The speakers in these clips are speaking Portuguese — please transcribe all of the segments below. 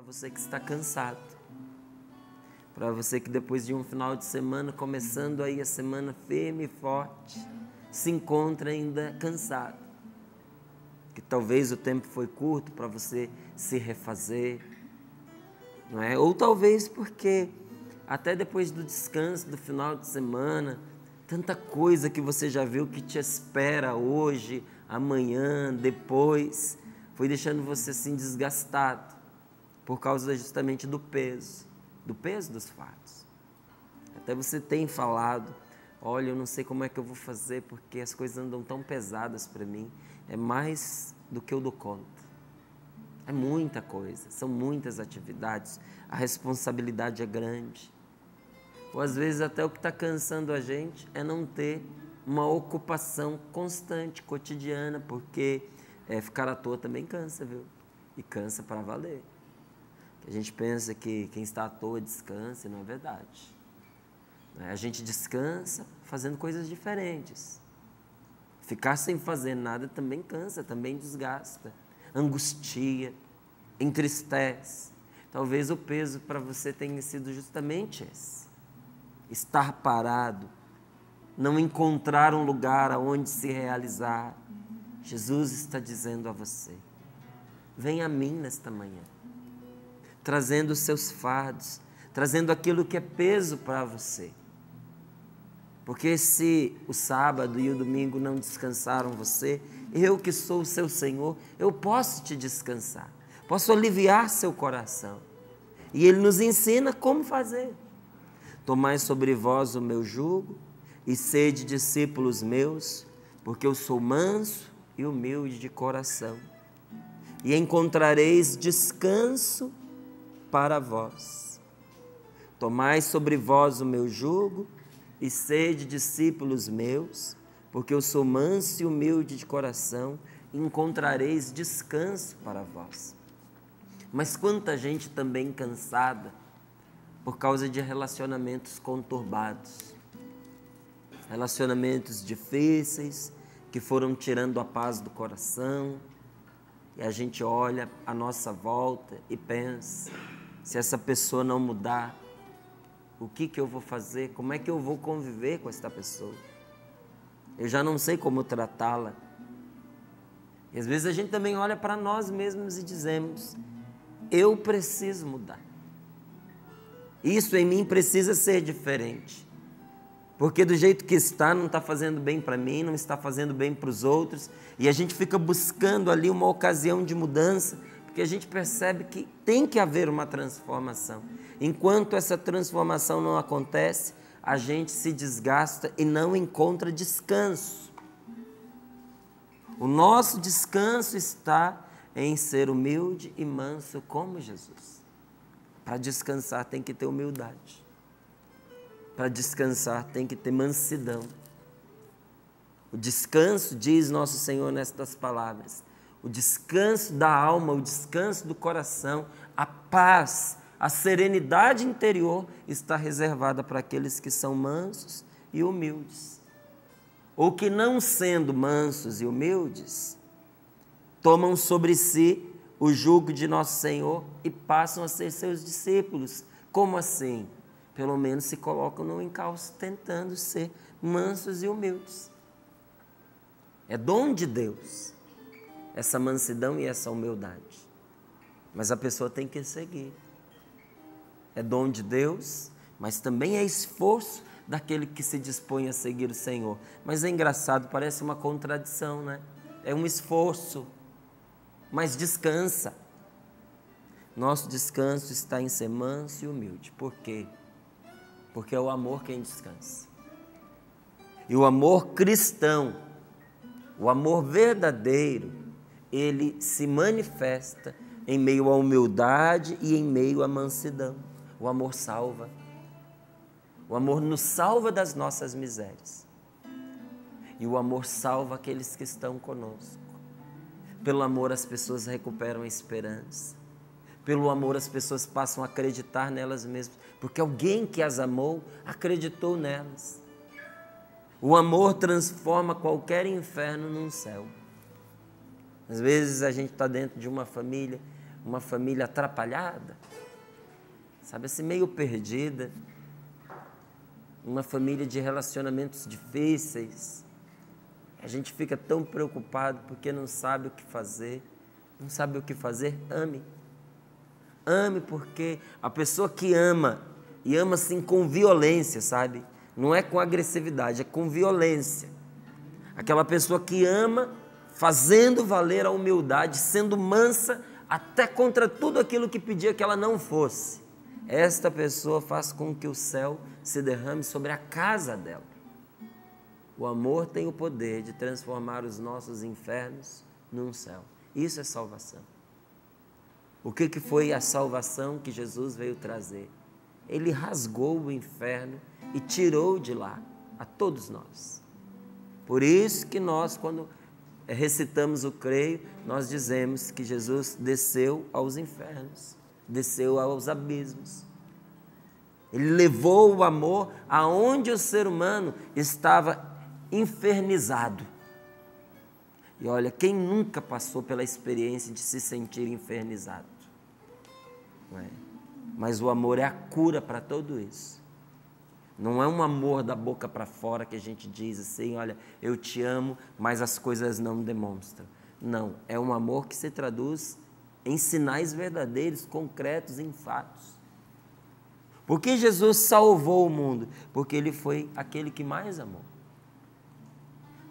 você que está cansado, para você que depois de um final de semana, começando aí a semana firme e forte, se encontra ainda cansado, que talvez o tempo foi curto para você se refazer, não é? Ou talvez porque até depois do descanso do final de semana, tanta coisa que você já viu que te espera hoje, amanhã, depois, foi deixando você assim desgastado, por causa justamente do peso dos fardos. Até você tem falado, olha, eu não sei como é que eu vou fazer, porque as coisas andam tão pesadas para mim, é mais do que eu dou conta. É muita coisa, são muitas atividades, a responsabilidade é grande. Ou às vezes até o que está cansando a gente é não ter uma ocupação constante, cotidiana, porque ficar à toa também cansa, viu? E cansa para valer. A gente pensa que quem está à toa descansa, e não é verdade. A gente descansa fazendo coisas diferentes. Ficar sem fazer nada também cansa, também desgasta, angustia, entristece. Talvez o peso para você tenha sido justamente esse. Estar parado, não encontrar um lugar aonde se realizar. Jesus está dizendo a você, venha a mim nesta manhã, trazendo os seus fardos, trazendo aquilo que é peso para você. Porque se o sábado e o domingo não descansaram você, eu que sou o seu Senhor, eu posso te descansar, posso aliviar seu coração. E Ele nos ensina como fazer. Tomai sobre vós o meu jugo e sede discípulos meus, porque eu sou manso e humilde de coração, e encontrareis descanso para vós. Tomai sobre vós o meu jugo e sede discípulos meus, porque eu sou manso e humilde de coração, e encontrareis descanso para vós. Mas quanta gente também cansada por causa de relacionamentos conturbados, relacionamentos difíceis que foram tirando a paz do coração, e a gente olha à nossa volta e pensa, se essa pessoa não mudar, o que eu vou fazer? Como é que eu vou conviver com esta pessoa? Eu já não sei como tratá-la. E às vezes a gente também olha para nós mesmos e dizemos, eu preciso mudar. Isso em mim precisa ser diferente. Porque do jeito que está, não está fazendo bem para mim, não está fazendo bem para os outros. E a gente fica buscando ali uma ocasião de mudança, porque a gente percebe que tem que haver uma transformação. Enquanto essa transformação não acontece, a gente se desgasta e não encontra descanso. O nosso descanso está em ser humilde e manso como Jesus. Para descansar tem que ter humildade. Para descansar tem que ter mansidão. O descanso, diz nosso Senhor nestas palavras, o descanso da alma, o descanso do coração, a paz, a serenidade interior está reservada para aqueles que são mansos e humildes. Ou que não sendo mansos e humildes, tomam sobre si o jugo de nosso Senhor e passam a ser seus discípulos. Como assim? Pelo menos se colocam no encalço tentando ser mansos e humildes. É dom de Deus, essa mansidão e essa humildade. Mas a pessoa tem que seguir. É dom de Deus, mas também é esforço daquele que se dispõe a seguir o Senhor. Mas é engraçado, parece uma contradição, né? É um esforço, mas descansa. Nosso descanso está em ser manso e humilde. Por quê? Porque é o amor quem descansa. E o amor cristão, o amor verdadeiro, ele se manifesta em meio à humildade e em meio à mansidão. O amor salva. O amor nos salva das nossas misérias. E o amor salva aqueles que estão conosco. Pelo amor as pessoas recuperam a esperança. Pelo amor as pessoas passam a acreditar nelas mesmas, porque alguém que as amou acreditou nelas. O amor transforma qualquer inferno num céu. Às vezes a gente está dentro de uma família uma família atrapalhada, sabe, assim, meio perdida, uma família de relacionamentos difíceis. A gente fica tão preocupado porque não sabe o que fazer. Não sabe o que fazer? Ame. Ame, porque a pessoa que ama, e ama assim com violência, sabe? Não é com agressividade, é com violência. Aquela pessoa que ama fazendo valer a humildade, sendo mansa até contra tudo aquilo que pedia que ela não fosse. Esta pessoa faz com que o céu se derrame sobre a casa dela. O amor tem o poder de transformar os nossos infernos num céu. Isso é salvação. O que foi a salvação que Jesus veio trazer? Ele rasgou o inferno e tirou de lá a todos nós. Por isso que nós, quando recitamos o creio, nós dizemos que Jesus desceu aos infernos, desceu aos abismos. Ele levou o amor aonde o ser humano estava infernizado. E olha, quem nunca passou pela experiência de se sentir infernizado? Não é? Mas o amor é a cura para tudo isso. Não é um amor da boca para fora que a gente diz assim, olha, eu te amo, mas as coisas não demonstram. Não, é um amor que se traduz em sinais verdadeiros, concretos, em fatos. Por que Jesus salvou o mundo? Porque Ele foi aquele que mais amou.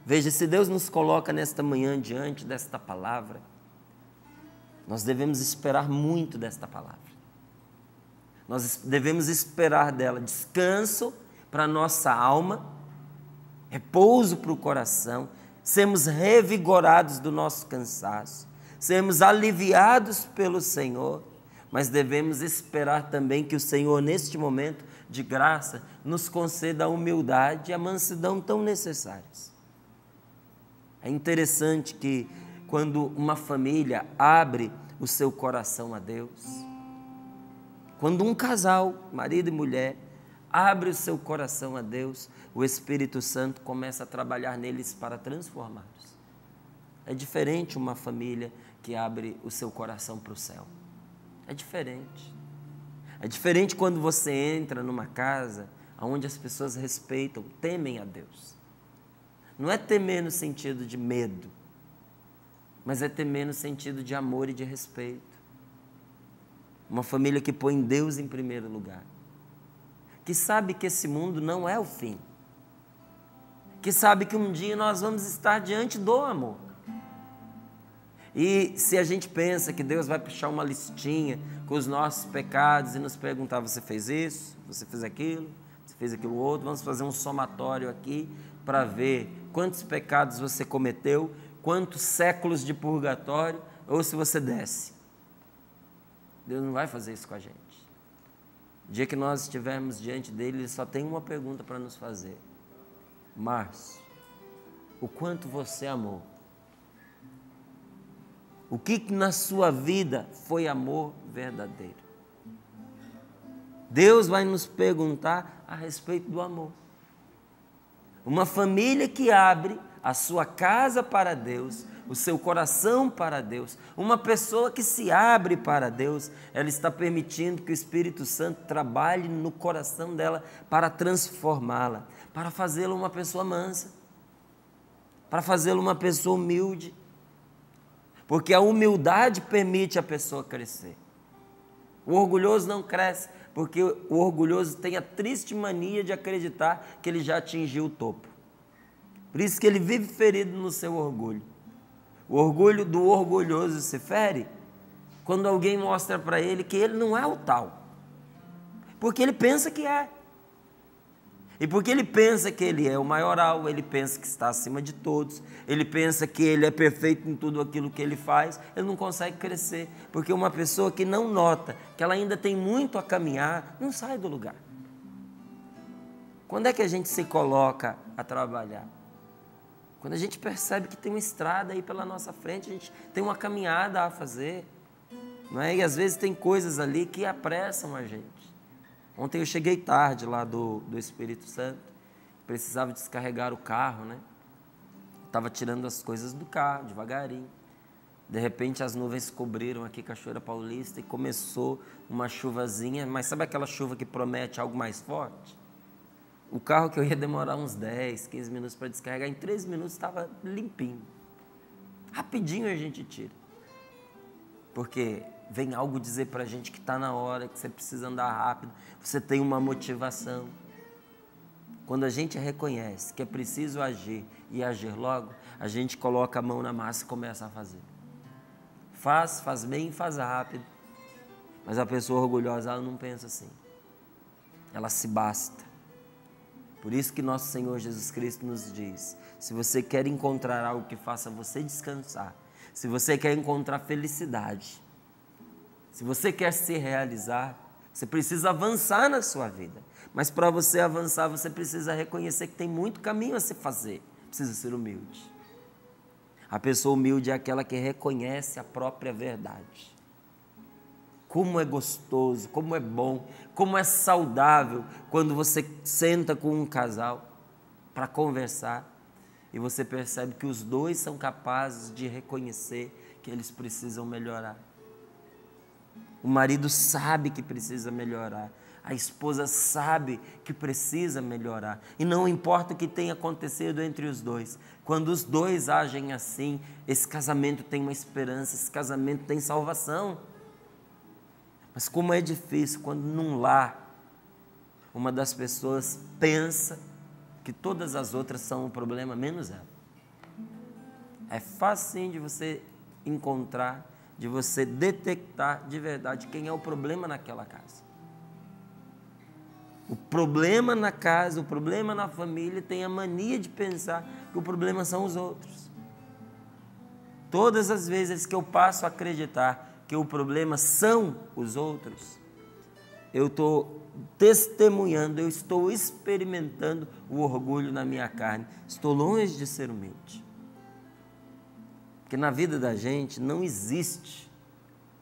Veja, se Deus nos coloca nesta manhã diante desta palavra, nós devemos esperar muito desta palavra. Nós devemos esperar dela descanso para a nossa alma, repouso para o coração, sermos revigorados do nosso cansaço, sermos aliviados pelo Senhor, mas devemos esperar também que o Senhor, neste momento de graça, nos conceda a humildade e a mansidão tão necessárias. É interessante que quando uma família abre o seu coração a Deus, quando um casal, marido e mulher, abre o seu coração a Deus, o Espírito Santo começa a trabalhar neles para transformá-los. É diferente uma família que abre o seu coração para o céu. É diferente. É diferente quando você entra numa casa onde as pessoas respeitam, temem a Deus. Não é temer no sentido de medo, mas é temer no sentido de amor e de respeito. Uma família que põe Deus em primeiro lugar, que sabe que esse mundo não é o fim, que sabe que um dia nós vamos estar diante do amor. E se a gente pensa que Deus vai puxar uma listinha com os nossos pecados e nos perguntar, você fez isso, você fez aquilo, você fez aquilo outro, vamos fazer um somatório aqui para ver quantos pecados você cometeu, quantos séculos de purgatório, ou se você desce. Deus não vai fazer isso com a gente. O dia que nós estivermos diante dele, ele só tem uma pergunta para nos fazer. Márcio, o quanto você amou? O que na sua vida foi amor verdadeiro? Deus vai nos perguntar a respeito do amor. Uma família que abre a sua casa para Deus, o seu coração para Deus, uma pessoa que se abre para Deus, ela está permitindo que o Espírito Santo trabalhe no coração dela para transformá-la, para fazê-la uma pessoa mansa, para fazê-la uma pessoa humilde, porque a humildade permite a pessoa crescer. O orgulhoso não cresce, porque o orgulhoso tem a triste mania de acreditar que ele já atingiu o topo. Por isso que ele vive ferido no seu orgulho. O orgulho do orgulhoso se fere quando alguém mostra para ele que ele não é o tal, porque ele pensa que é. E porque ele pensa que ele é o maioral, ele pensa que está acima de todos, ele pensa que ele é perfeito em tudo aquilo que ele faz, ele não consegue crescer, porque uma pessoa que não nota que ela ainda tem muito a caminhar, não sai do lugar. Quando é que a gente se coloca a trabalhar? Quando a gente percebe que tem uma estrada aí pela nossa frente, a gente tem uma caminhada a fazer, não é? E às vezes tem coisas ali que apressam a gente. Ontem eu cheguei tarde lá do Espírito Santo, precisava descarregar o carro, né? Estava tirando as coisas do carro, devagarinho. De repente as nuvens cobriram aqui Cachoeira Paulista e começou uma chuvazinha, mas sabe aquela chuva que promete algo mais forte? O carro que eu ia demorar uns 10, 15 minutos para descarregar, em 3 minutos estava limpinho. Rapidinho a gente tira. Porque vem algo dizer para a gente que está na hora, que você precisa andar rápido, você tem uma motivação. Quando a gente reconhece que é preciso agir e agir logo, a gente coloca a mão na massa e começa a fazer. Faz bem, faz rápido. Mas a pessoa orgulhosa, ela não pensa assim. Ela se basta. Por isso que nosso Senhor Jesus Cristo nos diz, se você quer encontrar algo que faça você descansar, se você quer encontrar felicidade, se você quer se realizar, você precisa avançar na sua vida. Mas para você avançar, você precisa reconhecer que tem muito caminho a se fazer. Precisa ser humilde. A pessoa humilde é aquela que reconhece a própria verdade. Como é gostoso, como é bom, como é saudável quando você senta com um casal para conversar e você percebe que os dois são capazes de reconhecer que eles precisam melhorar. O marido sabe que precisa melhorar, a esposa sabe que precisa melhorar. E não importa o que tenha acontecido entre os dois, quando os dois agem assim, esse casamento tem uma esperança, esse casamento tem salvação. Mas como é difícil quando num lar, uma das pessoas pensa que todas as outras são um problema, menos ela. É fácil de você encontrar, de você detectar de verdade quem é o problema naquela casa. O problema na casa, o problema na família tem a mania de pensar que o problema são os outros. Todas as vezes que eu passo a acreditar que o problema são os outros, eu estou testemunhando, eu estou experimentando o orgulho na minha carne. Estou longe de ser humilde. Porque na vida da gente não existe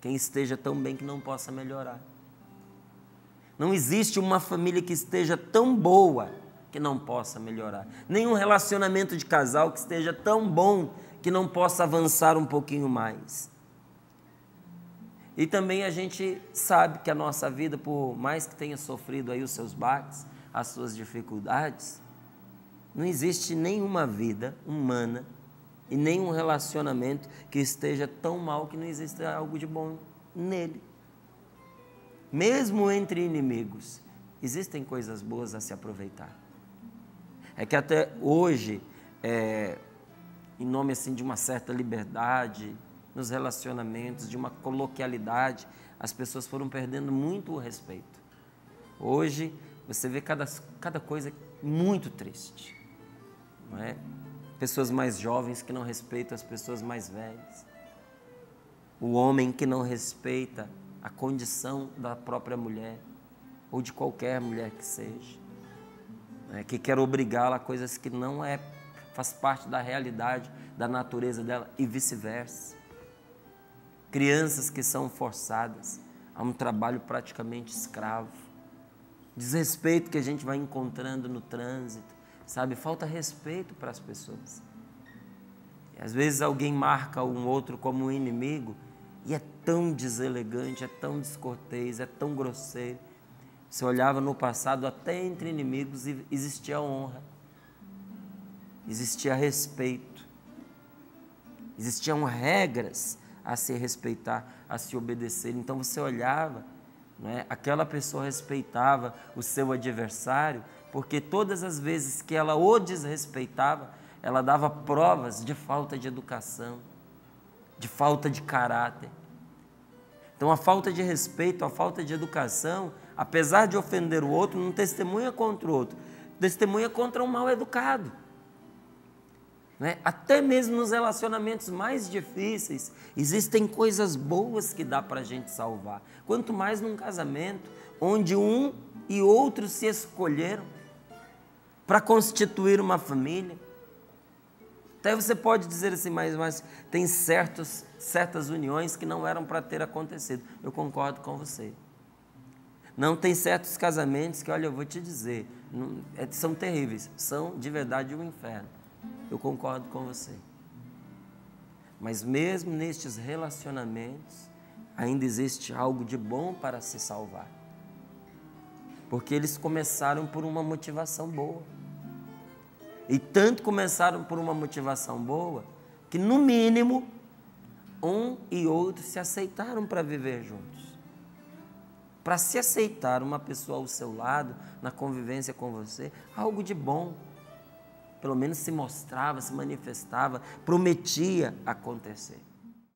quem esteja tão bem que não possa melhorar. Não existe uma família que esteja tão boa que não possa melhorar. Nenhum relacionamento de casal que esteja tão bom que não possa avançar um pouquinho mais. E também a gente sabe que a nossa vida, por mais que tenha sofrido aí os seus baques, as suas dificuldades, não existe nenhuma vida humana e nenhum relacionamento que esteja tão mal que não exista algo de bom nele. Mesmo entre inimigos, existem coisas boas a se aproveitar. É que até hoje, em nome assim de uma certa liberdade nos relacionamentos, de uma coloquialidade, as pessoas foram perdendo muito o respeito. Hoje, você vê cada coisa muito triste, não é? Pessoas mais jovens que não respeitam as pessoas mais velhas. O homem que não respeita a condição da própria mulher, ou de qualquer mulher que seja, né? Que quer obrigá-la a coisas que não faz parte da realidade, da natureza dela, e vice-versa. Crianças que são forçadas a um trabalho praticamente escravo. Desrespeito que a gente vai encontrando no trânsito, sabe? Falta respeito para as pessoas. E às vezes alguém marca um outro como um inimigo e é tão deselegante, é tão descortês, é tão grosseiro. Você olhava no passado, até entre inimigos existia honra, existia respeito, existiam regras a se respeitar, a se obedecer. Então você olhava, né, aquela pessoa respeitava o seu adversário, porque todas as vezes que ela o desrespeitava, ela dava provas de falta de educação, de falta de caráter. Então a falta de respeito, a falta de educação, apesar de ofender o outro, não testemunha contra o outro, testemunha contra um mal educado. Né? Até mesmo nos relacionamentos mais difíceis, existem coisas boas que dá para a gente salvar. Quanto mais num casamento, onde um e outro se escolheram para constituir uma família. Até você pode dizer assim, mas tem certas uniões que não eram para ter acontecido. Eu concordo com você. Não, tem certos casamentos que, olha, eu vou te dizer, são terríveis, são de verdade um inferno. Eu concordo com você. Mas mesmo nestes relacionamentos, ainda existe algo de bom para se salvar. Porque eles começaram por uma motivação boa. E tanto começaram por uma motivação boa, que no mínimo, um e outro se aceitaram para viver juntos. Para se aceitar uma pessoa ao seu lado, na convivência com você, algo de bom. Pelo menos se mostrava, se manifestava, prometia acontecer.